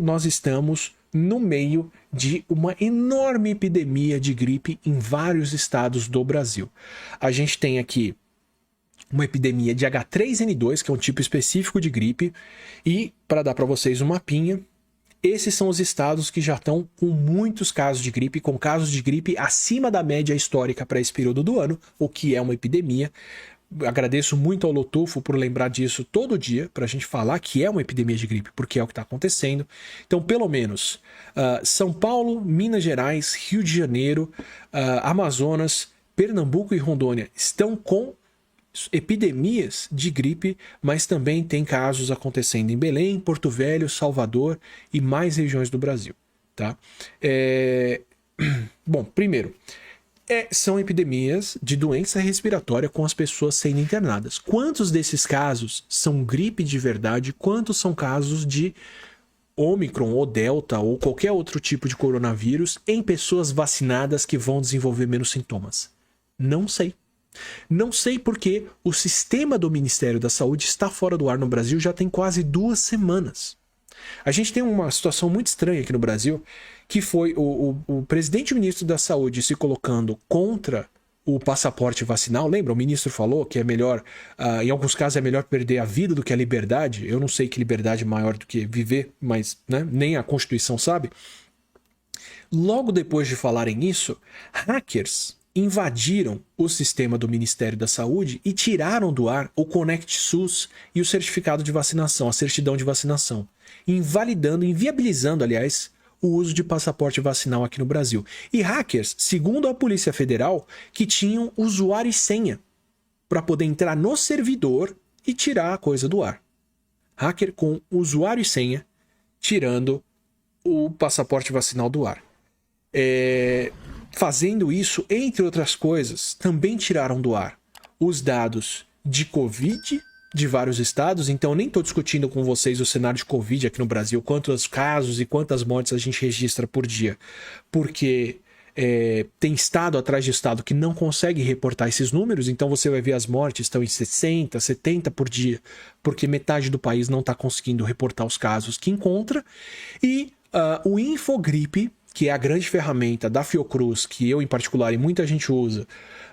nós estamos no meio de uma enorme epidemia de gripe em vários estados do Brasil. A gente tem aqui uma epidemia de H3N2, que é um tipo específico de gripe, e para dar para vocês um mapinha, esses são os estados que já estão com muitos casos de gripe, com casos de gripe acima da média histórica para esse período do ano, o que é uma epidemia. Agradeço muito ao Lotufo por lembrar disso todo dia, para a gente falar que é uma epidemia de gripe, porque é o que está acontecendo. Então, pelo menos, São Paulo, Minas Gerais, Rio de Janeiro, Amazonas, Pernambuco e Rondônia estão com epidemias de gripe, mas também tem casos acontecendo em Belém, Porto Velho, Salvador e mais regiões do Brasil. Tá? Bom, primeiro, são epidemias de doença respiratória com as pessoas sendo internadas. Quantos desses casos são gripe de verdade? Quantos são casos de Ômicron ou Delta ou qualquer outro tipo de coronavírus em pessoas vacinadas que vão desenvolver menos sintomas? Não sei. Não sei porque o sistema do Ministério da Saúde está fora do ar no Brasil já tem quase 2 semanas. A gente tem uma situação muito estranha aqui no Brasil, que foi o presidente e ministro da Saúde se colocando contra o passaporte vacinal. Lembra? O ministro falou que é melhor, em alguns casos é melhor perder a vida do que a liberdade. Eu não sei que liberdade é maior do que viver, mas né, nem a Constituição sabe. Logo depois de falarem isso, hackers invadiram o sistema do Ministério da Saúde e tiraram do ar o Conect SUS e o certificado de vacinação, a certidão de vacinação, inviabilizando, aliás, o uso de passaporte vacinal aqui no Brasil. E hackers, segundo a Polícia Federal, que tinham usuário e senha para poder entrar no servidor e tirar a coisa do ar. Hacker com usuário e senha tirando o passaporte vacinal do ar. Fazendo isso, entre outras coisas, também tiraram do ar os dados de Covid de vários estados. Então, nem estou discutindo com vocês o cenário de Covid aqui no Brasil, quantos casos e quantas mortes a gente registra por dia, porque tem estado atrás de estado que não consegue reportar esses números. Então você vai ver as mortes estão em 60, 70 por dia, porque metade do país não está conseguindo reportar os casos que encontra. E o Infogripe, que é a grande ferramenta da Fiocruz, que eu em particular e muita gente usa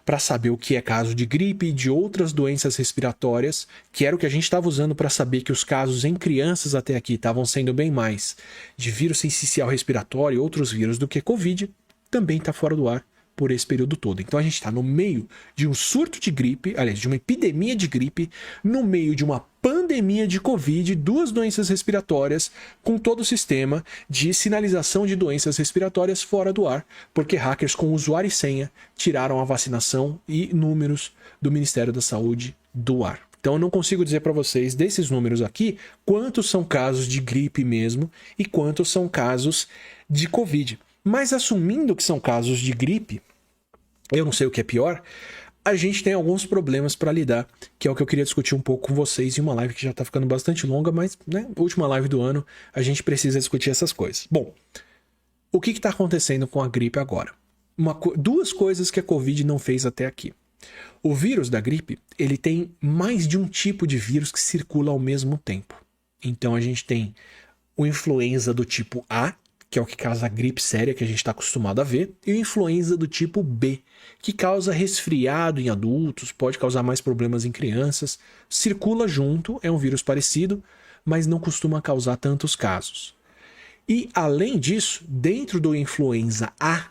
para saber o que é caso de gripe e de outras doenças respiratórias, que era o que a gente estava usando para saber que os casos em crianças até aqui estavam sendo bem mais de vírus sincicial respiratório e outros vírus do que Covid, também está fora do ar por esse período todo. Então a gente está no meio de um surto de gripe, aliás, de uma epidemia de gripe, no meio de uma pandemia de Covid, 2 doenças respiratórias, com todo o sistema de sinalização de doenças respiratórias fora do ar, porque hackers com usuário e senha tiraram a vacinação e números do Ministério da Saúde do ar. Então eu não consigo dizer para vocês, desses números aqui, quantos são casos de gripe mesmo e quantos são casos de Covid. Mas assumindo que são casos de gripe, eu não sei o que é pior, a gente tem alguns problemas para lidar, que é o que eu queria discutir um pouco com vocês em uma live que já está ficando bastante longa, mas, né, última live do ano, a gente precisa discutir essas coisas. Bom, o que está acontecendo com a gripe agora? 2 coisas que a Covid não fez até aqui. O vírus da gripe, ele tem mais de um tipo de vírus que circula ao mesmo tempo. Então a gente tem o influenza do tipo A, que é o que causa a gripe séria que a gente está acostumado a ver, e o influenza do tipo B, que causa resfriado em adultos, pode causar mais problemas em crianças, circula junto, é um vírus parecido, mas não costuma causar tantos casos. E, além disso, dentro do influenza A,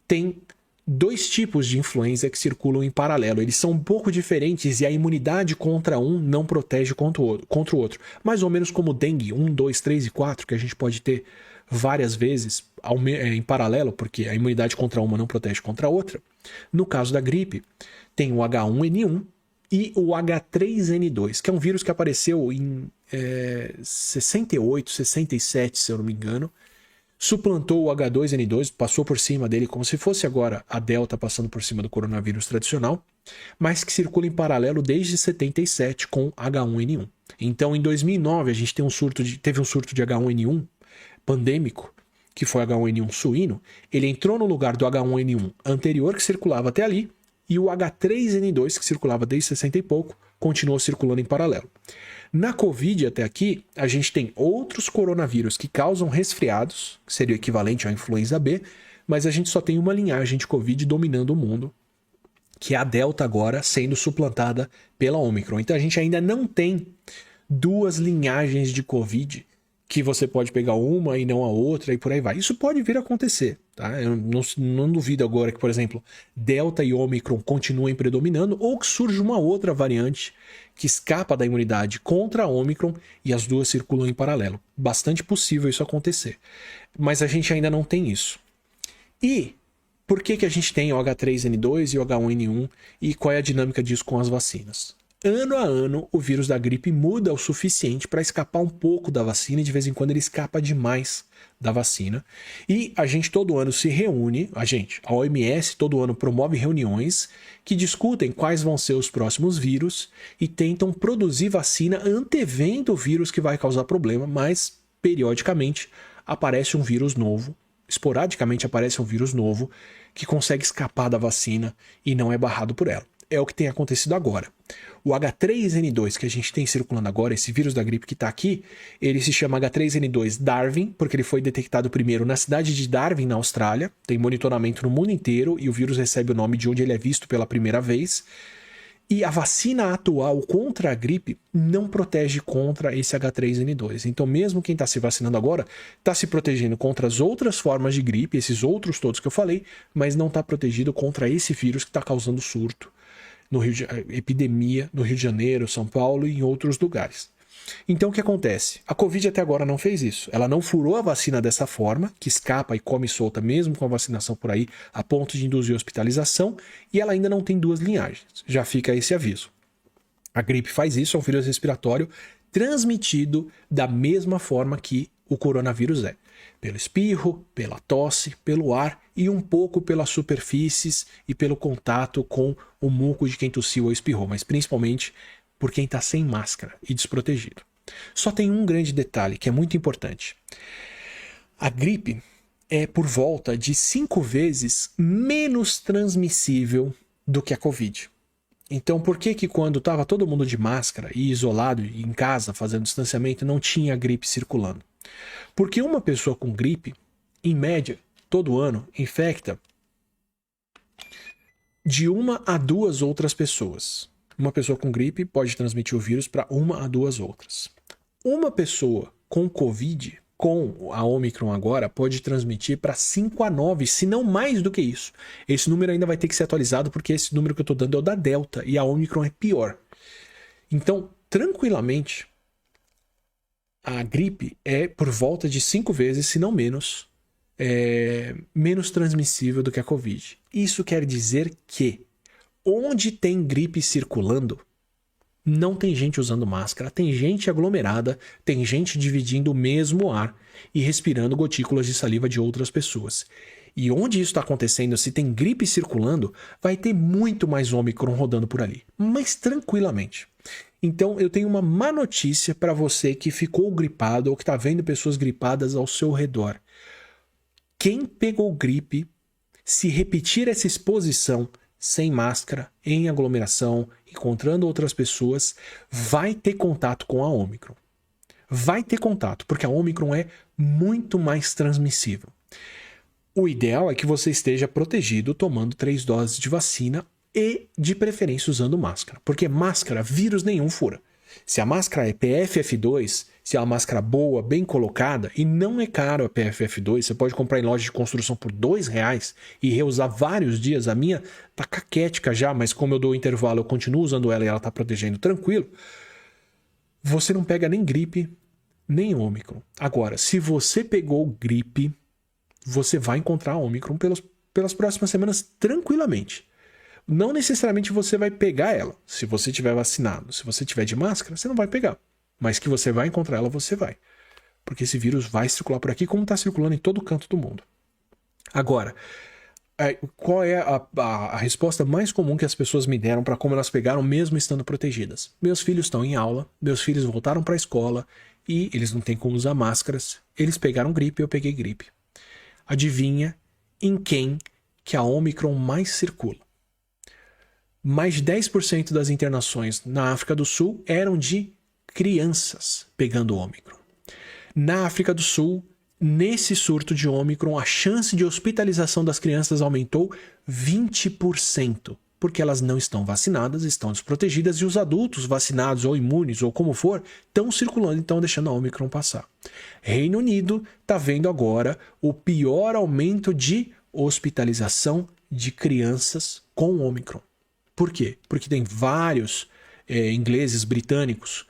tem 2 tipos de influenza que circulam em paralelo. Eles são um pouco diferentes e a imunidade contra um não protege contra o outro. Mais ou menos como o dengue 1, 2, 3 e 4, que a gente pode ter várias vezes em paralelo, porque a imunidade contra uma não protege contra a outra. No caso da gripe, tem o H1N1 e o H3N2, que é um vírus que apareceu em 68, 67, se eu não me engano. Suplantou o H2N2, passou por cima dele como se fosse agora a Delta passando por cima do coronavírus tradicional, mas que circula em paralelo desde 77 com H1N1. Então, em 2009, a gente teve um surto de H1N1 pandêmico, que foi H1N1 suíno. Ele entrou no lugar do H1N1 anterior, que circulava até ali, e o H3N2, que circulava desde 60 e pouco, continuou circulando em paralelo. Na Covid, até aqui, a gente tem outros coronavírus que causam resfriados, que seria o equivalente à influenza B, mas a gente só tem uma linhagem de Covid dominando o mundo, que é a Delta agora sendo suplantada pela Omicron. Então a gente ainda não tem duas linhagens de Covid que você pode pegar uma e não a outra e por aí vai. Isso pode vir a acontecer, tá? Eu não duvido agora que, por exemplo, Delta e Omicron continuem predominando ou que surja uma outra variante que escapa da imunidade contra a Omicron e as duas circulam em paralelo. Bastante possível isso acontecer. Mas a gente ainda não tem isso. E por que a gente tem o H3N2 e o H1N1 e qual é a dinâmica disso com as vacinas? Ano a ano, o vírus da gripe muda o suficiente para escapar um pouco da vacina e de vez em quando ele escapa demais da vacina. E a gente todo ano se reúne, a OMS todo ano promove reuniões que discutem quais vão ser os próximos vírus e tentam produzir vacina antevendo o vírus que vai causar problema, mas periodicamente aparece um vírus novo, esporadicamente aparece um vírus novo que consegue escapar da vacina e não é barrado por ela. É o que tem acontecido agora. O H3N2 que a gente tem circulando agora, esse vírus da gripe que está aqui, ele se chama H3N2 Darwin, porque ele foi detectado primeiro na cidade de Darwin, na Austrália. Tem monitoramento no mundo inteiro e o vírus recebe o nome de onde ele é visto pela primeira vez. E a vacina atual contra a gripe não protege contra esse H3N2. Então, mesmo quem está se vacinando agora está se protegendo contra as outras formas de gripe, esses outros todos que eu falei, mas não está protegido contra esse vírus que está causando surto, epidemia no Rio de Janeiro, São Paulo e em outros lugares. Então o que acontece? A Covid até agora não fez isso. Ela não furou a vacina dessa forma, que escapa e come solta mesmo com a vacinação por aí, a ponto de induzir hospitalização, e ela ainda não tem duas linhagens. Já fica esse aviso. A gripe faz isso, é um vírus respiratório transmitido da mesma forma que o coronavírus é. Pelo espirro, pela tosse, pelo ar e um pouco pelas superfícies e pelo contato com o muco de quem tossiu ou espirrou, mas principalmente por quem está sem máscara e desprotegido. Só tem um grande detalhe que é muito importante. A gripe é por volta de 5 vezes menos transmissível do que a Covid. Então, por que quando estava todo mundo de máscara e isolado em casa fazendo distanciamento não tinha gripe circulando? Porque uma pessoa com gripe, em média, todo ano, infecta de 1 a 2 outras pessoas. Uma pessoa com gripe pode transmitir o vírus para 1 a 2 outras. Uma pessoa com Covid, com a Omicron agora, pode transmitir para 5 a 9, se não mais do que isso. Esse número ainda vai ter que ser atualizado porque esse número que eu estou dando é o da Delta e a Omicron é pior. Então, tranquilamente, a gripe é por volta de 5 vezes, se não menos, menos transmissível do que a Covid. Isso quer dizer que onde tem gripe circulando, não tem gente usando máscara, tem gente aglomerada, tem gente dividindo o mesmo ar e respirando gotículas de saliva de outras pessoas. E onde isso está acontecendo, se tem gripe circulando, vai ter muito mais Omicron rodando por ali, mas tranquilamente. Então eu tenho uma má notícia para você que ficou gripado ou que está vendo pessoas gripadas ao seu redor. Quem pegou gripe, se repetir essa exposição sem máscara, em aglomeração, encontrando outras pessoas, vai ter contato com a Omicron. Vai ter contato, porque a Omicron é muito mais transmissível. O ideal é que você esteja protegido tomando 3 doses de vacina e, de preferência, usando máscara. Porque máscara, vírus nenhum fura. Se a máscara é PFF2, se é uma máscara boa, bem colocada, e não é caro a PFF2, você pode comprar em loja de construção por R$2 e reusar vários dias. A minha tá caquética já, mas como eu dou intervalo, eu continuo usando ela e ela tá protegendo tranquilo. Você não pega nem gripe, nem Omicron. Agora, se você pegou gripe, você vai encontrar Omicron pelas próximas semanas tranquilamente. Não necessariamente você vai pegar ela. Se você tiver vacinado, se você tiver de máscara, você não vai pegar. Mas que você vai encontrar ela, você vai. Porque esse vírus vai circular por aqui como está circulando em todo canto do mundo. Agora, qual é a resposta mais comum que as pessoas me deram para como elas pegaram mesmo estando protegidas? Meus filhos estão em aula, meus filhos voltaram para a escola e eles não têm como usar máscaras. Eles pegaram gripe, eu peguei gripe. Adivinha em quem que a Omicron mais circula? Mais de 10% das internações na África do Sul eram de crianças pegando Ômicron. Na África do Sul, nesse surto de Ômicron, a chance de hospitalização das crianças aumentou 20%, porque elas não estão vacinadas, estão desprotegidas, e os adultos vacinados ou imunes ou como for, estão circulando e estão deixando a Ômicron passar. Reino Unido está vendo agora o pior aumento de hospitalização de crianças com Ômicron. Por quê? Porque tem vários ingleses, britânicos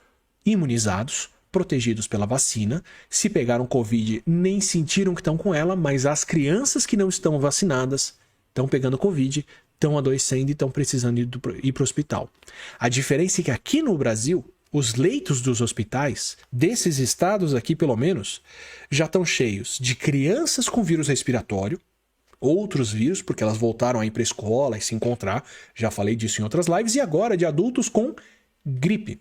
imunizados, protegidos pela vacina, se pegaram Covid nem sentiram que estão com ela, mas as crianças que não estão vacinadas estão pegando Covid, estão adoecendo e estão precisando ir para o hospital. A diferença é que aqui no Brasil, os leitos dos hospitais, desses estados aqui pelo menos, já estão cheios de crianças com vírus respiratório, outros vírus, porque elas voltaram a ir para a escola e se encontrar, já falei disso em outras lives, e agora de adultos com gripe.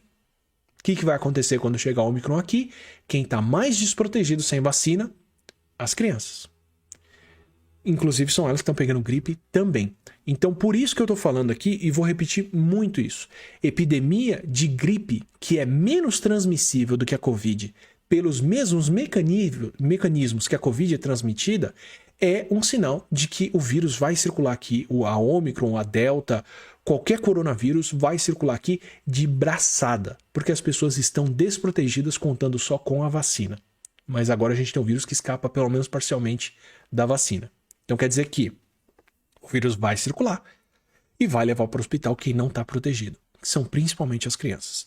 O que vai acontecer quando chegar o Ômicron aqui? Quem está mais desprotegido sem vacina? As crianças. Inclusive são elas que estão pegando gripe também. Então por isso que eu estou falando aqui, e vou repetir muito isso. Epidemia de gripe, que é menos transmissível do que a Covid, pelos mesmos mecanismos que a Covid é transmitida, é um sinal de que o vírus vai circular aqui, a Ômicron, a Delta, qualquer coronavírus vai circular aqui de braçada, porque as pessoas estão desprotegidas contando só com a vacina. Mas agora a gente tem um vírus que escapa pelo menos parcialmente da vacina. Então quer dizer que o vírus vai circular e vai levar para o hospital quem não está protegido, que são principalmente as crianças.